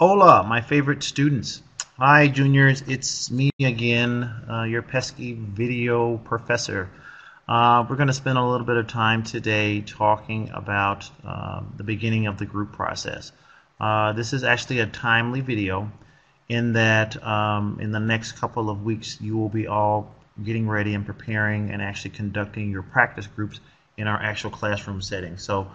Hola, my favorite students. Hi, juniors. It's me again, your pesky video professor. We're going to spend a little bit of time today talking about the beginning of the group process. This is actually a timely video in that in the next couple of weeks you will be all getting ready and preparing and actually conducting your practice groups in our actual classroom setting. So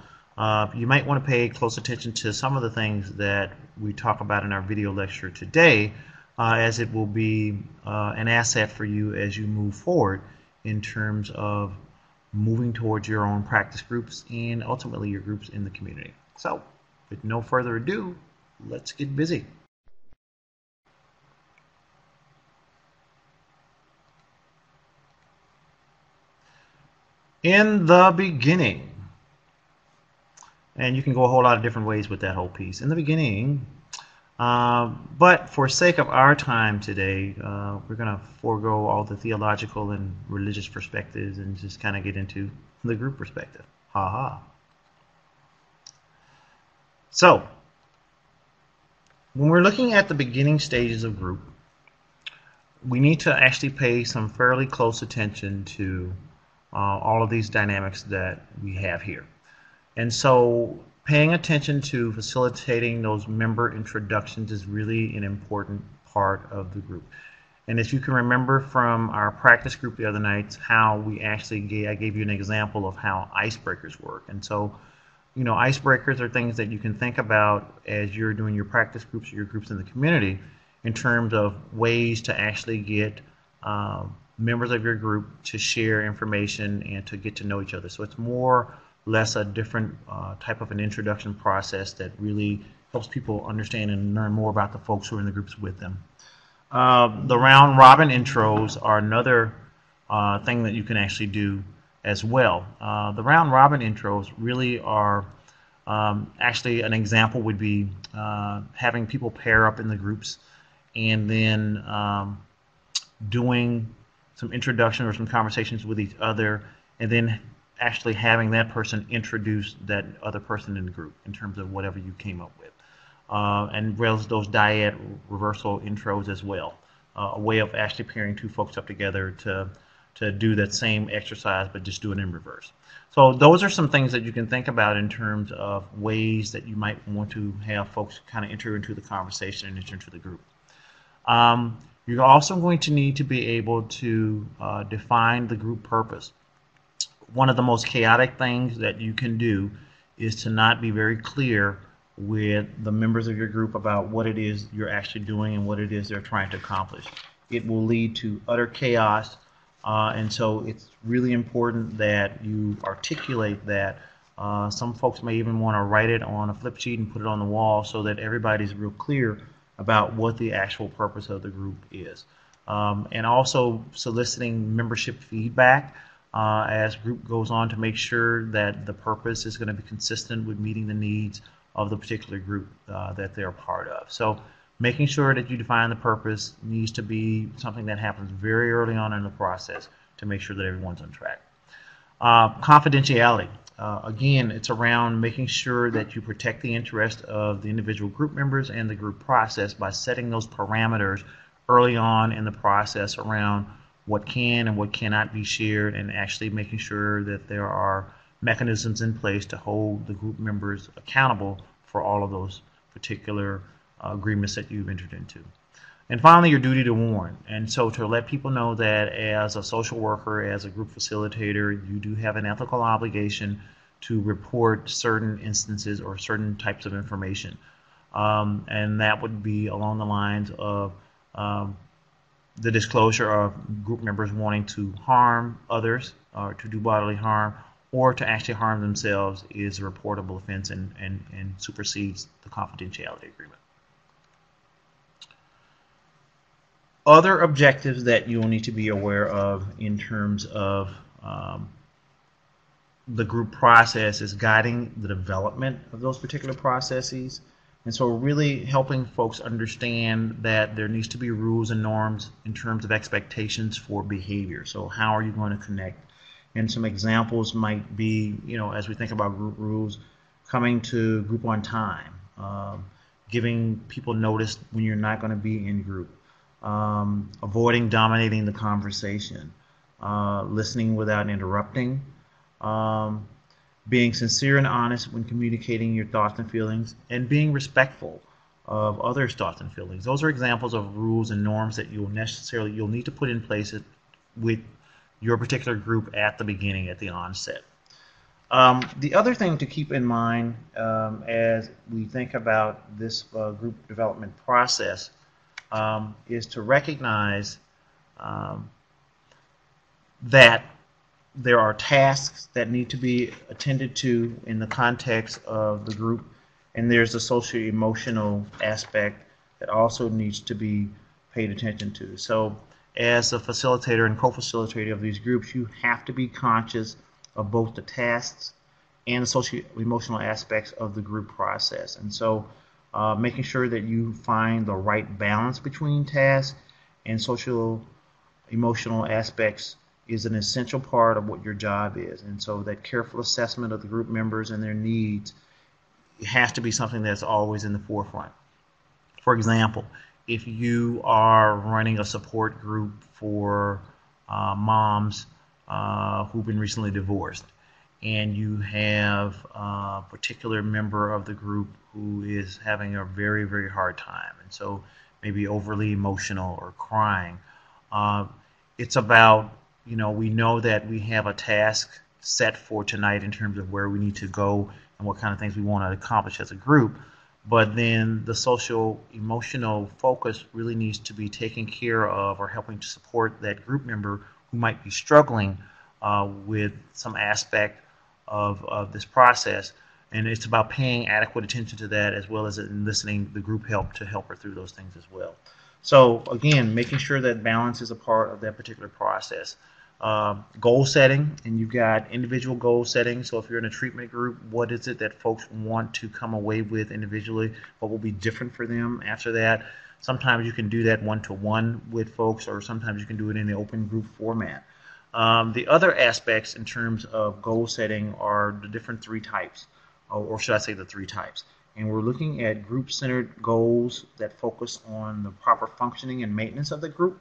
you might want to pay close attention to some of the things that we talk about in our video lecture today, as it will be an asset for you as you move forward in terms of moving towards your own practice groups and ultimately your groups in the community. So, with no further ado, let's get busy. In the beginning, and you can go a whole lot of different ways with that whole piece. In the beginning, but for sake of our time today, we're going to forego all the theological and religious perspectives and just kind of get into the group perspective. Ha ha. So, when we're looking at the beginning stages of group, we need to actually pay some fairly close attention to all of these dynamics that we have here. And so paying attention to facilitating those member introductions is really an important part of the group. And if you can remember from our practice group the other night, how we actually I gave you an example of how icebreakers work. And so, you know, icebreakers are things that you can think about as you're doing your practice groups or your groups in the community in terms of ways to actually get members of your group to share information and to get to know each other. So it's more less a different type of an introduction process that really helps people understand and learn more about the folks who are in the groups with them. The round robin intros are another thing that you can actually do as well. The round robin intros really are actually an example would be having people pair up in the groups and then doing some introduction or some conversations with each other, and then actually having that person introduce that other person in the group in terms of whatever you came up with. And those dyad reversal intros as well. A way of actually pairing two folks up together to do that same exercise, but just do it in reverse. So those are some things that you can think about in terms of ways that you might want to have folks kind of enter into the conversation and enter into the group. You're also going to need to be able to define the group purpose. One of the most chaotic things that you can do is to not be very clear with the members of your group about what it is you're actually doing and what it is they're trying to accomplish. It will lead to utter chaos, and so it's really important that you articulate that. Some folks may even want to write it on a flip sheet and put it on the wall so that everybody's real clear about what the actual purpose of the group is. And also soliciting membership feedback as group goes on to make sure that the purpose is going to be consistent with meeting the needs of the particular group that they're part of. So making sure that you define the purpose needs to be something that happens very early on in the process to make sure that everyone's on track. Confidentiality. Again, it's around making sure that you protect the interest of the individual group members and the group process by setting those parameters early on in the process around what can and what cannot be shared, and actually making sure that there are mechanisms in place to hold the group members accountable for all of those particular agreements that you've entered into. And finally, your duty to warn. And so to let people know that as a social worker, as a group facilitator, you do have an ethical obligation to report certain instances or certain types of information. And that would be along the lines of the disclosure of group members wanting to harm others or to do bodily harm or to actually harm themselves is a reportable offense and supersedes the confidentiality agreement. Other objectives that you will need to be aware of in terms of the group process is guiding the development of those particular processes. And so really helping folks understand that there needs to be rules and norms in terms of expectations for behavior. So how are you going to connect? And some examples might be, you know, as we think about group rules, coming to group on time, giving people notice when you're not going to be in group, avoiding dominating the conversation, listening without interrupting, um, being sincere and honest when communicating your thoughts and feelings, and being respectful of others' thoughts and feelings. Those are examples of rules and norms that you'll need to put in place with your particular group at the beginning, at the onset. The other thing to keep in mind as we think about this group development process is to recognize um, that there are tasks that need to be attended to in the context of the group, and there's a socio-emotional aspect that also needs to be paid attention to. So as a facilitator and co-facilitator of these groups, you have to be conscious of both the tasks and the socio-emotional aspects of the group process. And so making sure that you find the right balance between tasks and social emotional aspects is an essential part of what your job is. And so that careful assessment of the group members and their needs has to be something that's always in the forefront. For example, if you are running a support group for moms who've been recently divorced, and you have a particular member of the group who is having a very, very hard time, and so maybe overly emotional or crying, it's about, we know that we have a task set for tonight in terms of where we need to go and what kind of things we want to accomplish as a group. But then the social emotional focus really needs to be taking care of or helping to support that group member who might be struggling with some aspect of this process. And it's about paying adequate attention to that, as well as enlisting the group help to help her through those things as well. So again, making sure that balance is a part of that particular process. Goal setting, and you've got individual goal setting. So if you're in a treatment group, what is it that folks want to come away with individually? What will be different for them after that? Sometimes you can do that one-to-one with folks, or sometimes you can do it in the open group format. The other aspects in terms of goal setting are the different three types, or should I say the three types. And we're looking at group-centered goals that focus on the proper functioning and maintenance of the group.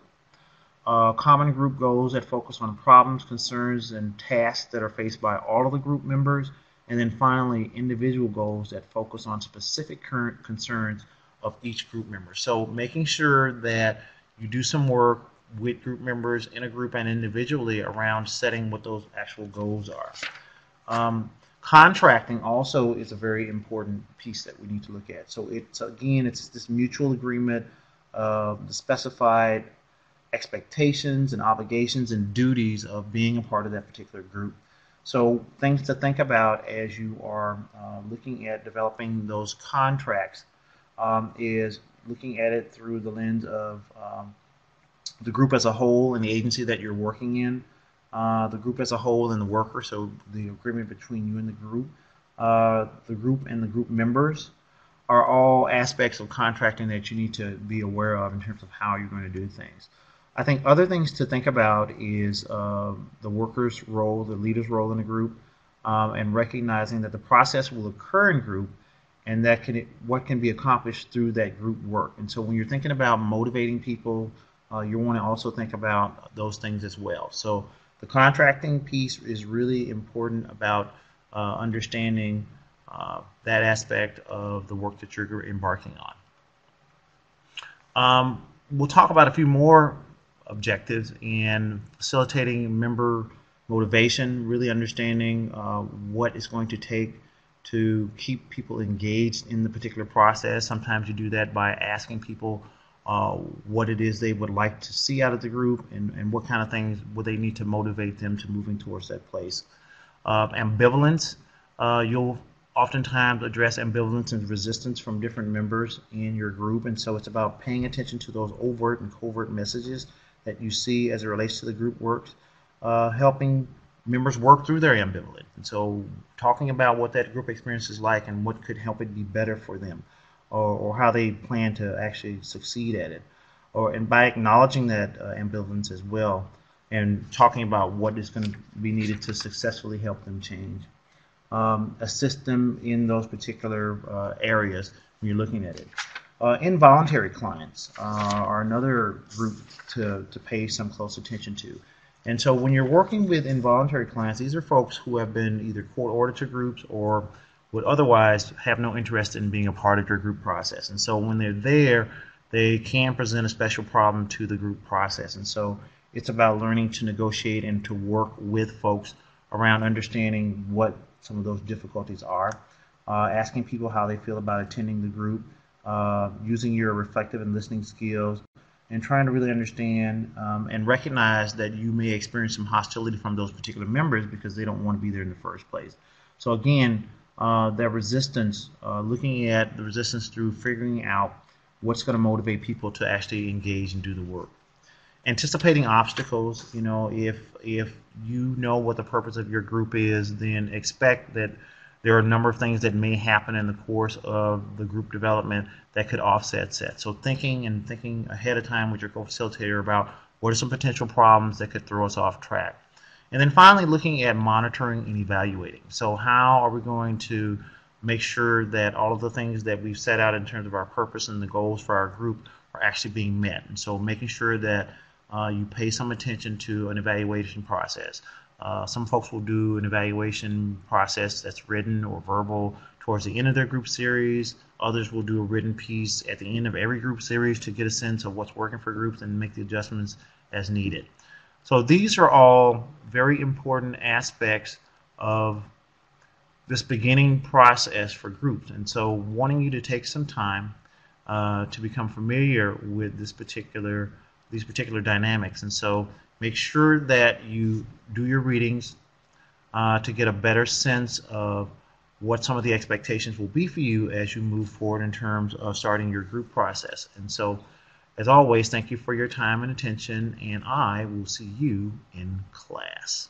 Common group goals that focus on problems, concerns, and tasks that are faced by all of the group members. And then finally, individual goals that focus on specific current concerns of each group member. So making sure that you do some work with group members in a group and individually around setting what those actual goals are. Contracting also is a very important piece that we need to look at. So it's this mutual agreement of the specified expectations and obligations and duties of being a part of that particular group. So things to think about as you are looking at developing those contracts is looking at it through the lens of the group as a whole and the agency that you're working in, the group as a whole and the worker, so the agreement between you and the group and the group members are all aspects of contracting that you need to be aware of in terms of how you're going to do things. I think other things to think about is the worker's role, the leader's role in a group, and recognizing that the process will occur in group, and that what can be accomplished through that group work. And so when you're thinking about motivating people, you want to also think about those things as well. So the contracting piece is really important about understanding that aspect of the work that you're embarking on. We'll talk about a few more objectives in facilitating member motivation, really understanding what it's going to take to keep people engaged in the particular process. Sometimes you do that by asking people what it is they would like to see out of the group and what kind of things would they need to motivate them to moving towards that place. Ambivalence, you'll oftentimes address ambivalence and resistance from different members in your group, and so it's about paying attention to those overt and covert messages that you see as it relates to the group works, helping members work through their ambivalence. And so talking about what that group experience is like and what could help it be better for them, or how they plan to actually succeed at it, and by acknowledging that ambivalence as well and talking about what is going to be needed to successfully help them change. assist them in those particular areas when you're looking at it. Involuntary clients are another group to pay some close attention to. And so when you're working with involuntary clients, these are folks who have been either court-ordered to groups or would otherwise have no interest in being a part of your group process. And so when they're there, they can present a special problem to the group process. And so it's about learning to negotiate and to work with folks around understanding what some of those difficulties are, asking people how they feel about attending the group, using your reflective and listening skills, and trying to really understand and recognize that you may experience some hostility from those particular members because they don't want to be there in the first place. So again, that resistance, looking at the resistance through figuring out what's going to motivate people to actually engage and do the work. Anticipating obstacles, if you know what the purpose of your group is, then expect that there are a number of things that may happen in the course of the group development that could offset that. So thinking ahead of time with your co-facilitator about what are some potential problems that could throw us off track. And then finally, looking at monitoring and evaluating. So how are we going to make sure that all of the things that we've set out in terms of our purpose and the goals for our group are actually being met? And so making sure that you pay some attention to an evaluation process. Some folks will do an evaluation process that's written or verbal towards the end of their group series. Others will do a written piece at the end of every group series to get a sense of what's working for groups and make the adjustments as needed. So these are all very important aspects of this beginning process for groups. And so wanting you to take some time to become familiar with these particular dynamics. And so make sure that you do your readings to get a better sense of what some of the expectations will be for you as you move forward in terms of starting your group process. And so, as always, thank you for your time and attention, and I will see you in class.